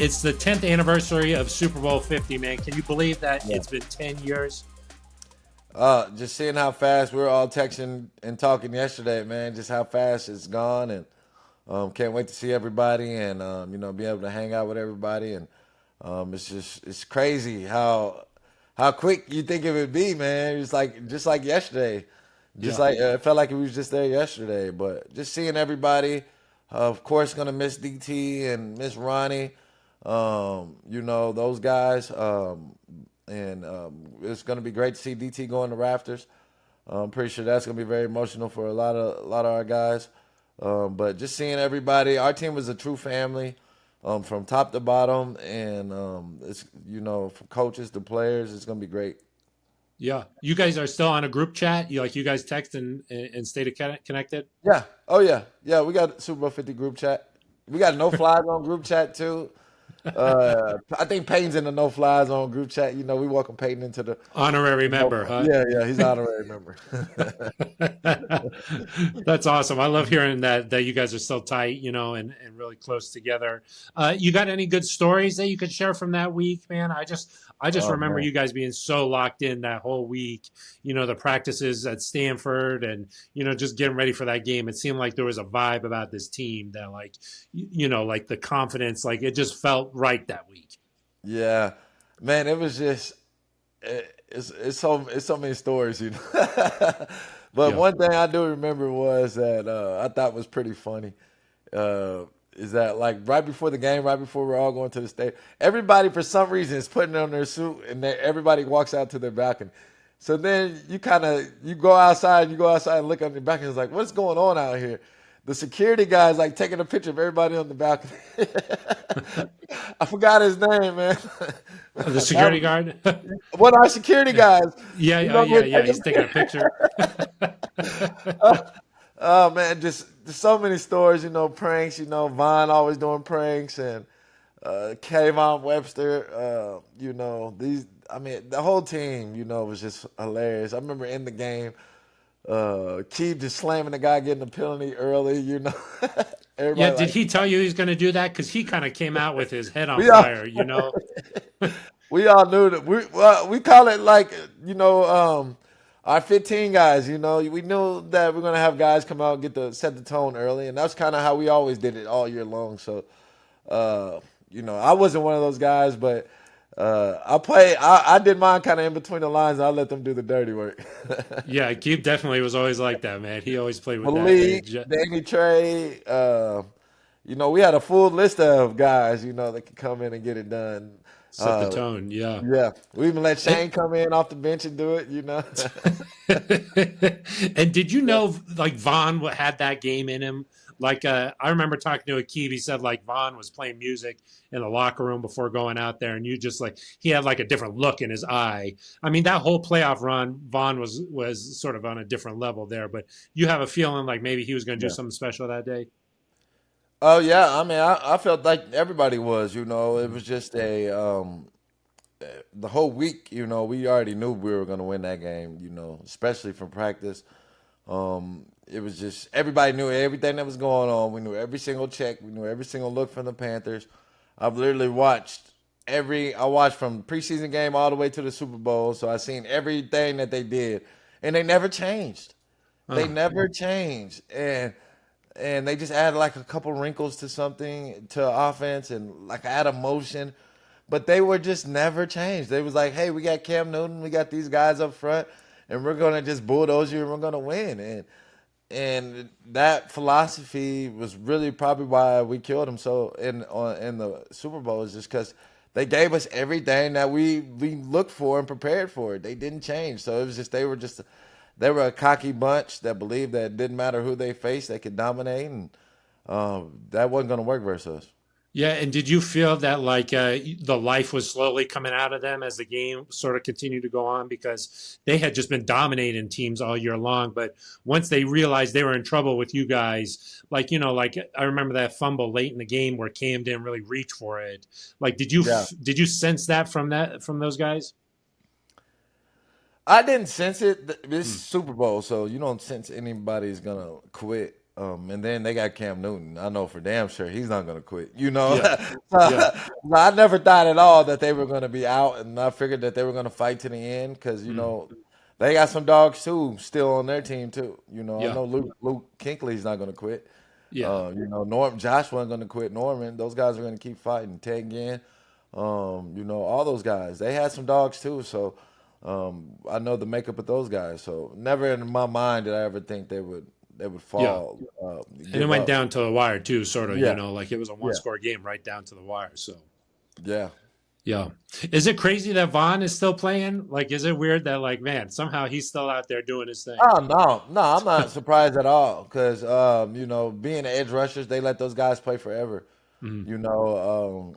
it's the 10th anniversary of Super Bowl 50, man. Can you believe that Yeah. it's been 10 years? Just seeing how fast we were all texting and talking yesterday, man. Just how fast it's gone, and can't wait to see everybody and be able to hang out with everybody. And it's crazy how quick you think it would be, man. It's like just like yesterday, just Yeah. like it felt like we was just there yesterday. But just seeing everybody, of course, gonna miss DT and miss Ronnie. Those guys. And it's going to be great to see DT go in the rafters. I'm pretty sure that's going to be very emotional for a lot of our guys. But just seeing everybody, our team was a true family from top to bottom, and it's from coaches to players, it's going to be great. Yeah. You guys are still on a group chat? You guys text and stay connected? Yeah. Oh yeah. We got Super Bowl 50 group chat. We got no flies on group chat too. I think Peyton's in the no flies on group chat. We welcome Peyton into the Honorary no. member, huh? Yeah, he's an honorary member. That's awesome. I love hearing that you guys are still tight, and really close together. You got any good stories that you could share from that week, man? I just Oh remember man. you guys being so locked in that whole week. The practices at Stanford, and just getting ready for that game. It seemed like there was a vibe about this team that, like, like the confidence, like it just felt right that week. Yeah, man, it was just it's so many stories. But Yeah. one thing I do remember was that I thought was pretty funny. Is that like right before the game, right before we're all going to the stage, everybody for some reason is putting on their suit, and everybody walks out to their balcony. So then you go outside, and look on the balcony. It's like, what's going on out here? The security guy is like taking a picture of everybody on the balcony. I forgot his name, man. The security guard. One of our security guys. Yeah. You Oh, know, yeah. we're Yeah. taking, He's taking a picture. oh man, just so many stories. Pranks. Vaughn always doing pranks, and Kayvon Webster. These. I mean, the whole team. Was just hilarious. I remember in the game. Keith just slamming the guy getting the penalty early. Yeah, Everybody did like he tell you he's going to do that? Because he kind of came out with his head on we all fire. we all knew that we call it like our 15 guys. We knew that we're gonna have guys come out and set the tone early, and that's kind of how we always did it all year long. So I wasn't one of those guys, but I did mine kind of in between the lines. I let them do the dirty work. Yeah, Keith definitely was always like that, man. He always played with that Malik, edge. Danny Trey, we had a full list of guys, that could come in and get it done. Set the tone, yeah. Yeah, we even let And, Shane come in off the bench and do it. and did you know, like, Vaughn had that game in him? Like, I remember talking to Akeem. He said, like, Vaughn was playing music in the locker room before going out there, and you just, like, he had, like, a different look in his eye. I mean, that whole playoff run, Vaughn was sort of on a different level there, but you have a feeling like maybe he was going to do Yeah. something special that day? Oh yeah, I mean, I felt like everybody was. It was just the whole week. We already knew we were going to win that game. Especially from practice. It was just everybody knew everything that was going on. We knew every single check. We knew every single look from the Panthers. I've literally watched I watched from preseason game all the way to the Super Bowl, so I seen everything that they did, and they never changed. They never changed, and they just added like a couple wrinkles to something to offense and like add emotion, but they were just never changed. They was like, hey, we got Cam Newton, we got these guys up front, and we're gonna just bulldoze you and we're gonna win. And that philosophy was really probably why we killed them so in the Super Bowl, is just because they gave us everything that we looked for and prepared for. They didn't change, so it was just they were a cocky bunch that believed that it didn't matter who they faced, they could dominate, and that wasn't going to work versus us. Yeah, and did you feel that, like, the life was slowly coming out of them as the game sort of continued to go on, because they had just been dominating teams all year long, but once they realized they were in trouble with you guys, like, like I remember that fumble late in the game where Cam didn't really reach for it. Like, Yeah. did you sense that from those guys? I didn't sense it. This is Hmm. Super Bowl, so you don't sense anybody's gonna quit. And then they got Cam Newton. I know for damn sure he's not going to quit. You know, Yeah. Yeah. so I never thought at all that they were going to be out, and I figured that they were going to fight to the end because Mm. they got some dogs too still on their team too. I Yeah. know Luke Kinkley's not going to quit. Yeah. Norm Josh wasn't going to quit. Norman, those guys are going to keep fighting. Ted Ginn, all those guys. They had some dogs too. So I know the makeup of those guys. So never in my mind did I ever think they would Yeah. fall, And it give went up. down to the wire too, sort of, Yeah, like it was a one yeah, score game right down to the wire. So yeah. yeah. Is it crazy that Vaughn is still playing? Like, is it weird that, like, man, somehow he's still out there doing his thing? Oh no, no, I'm not surprised at all because being the edge rushers, they let those guys play forever. Mhm.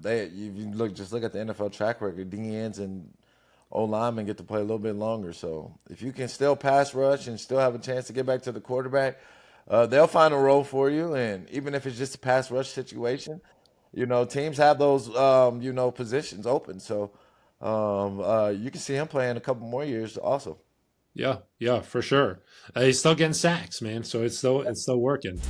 They if you look at the NFL track record, D ends and O linemen get to play a little bit longer. So if you can still pass rush and still have a chance to get back to the quarterback, they'll find a role for you. And even if it's just a pass rush situation, teams have those positions open. So you can see him playing a couple more years also. Yeah. Yeah, for sure. He's still getting sacks, man. So it's still working.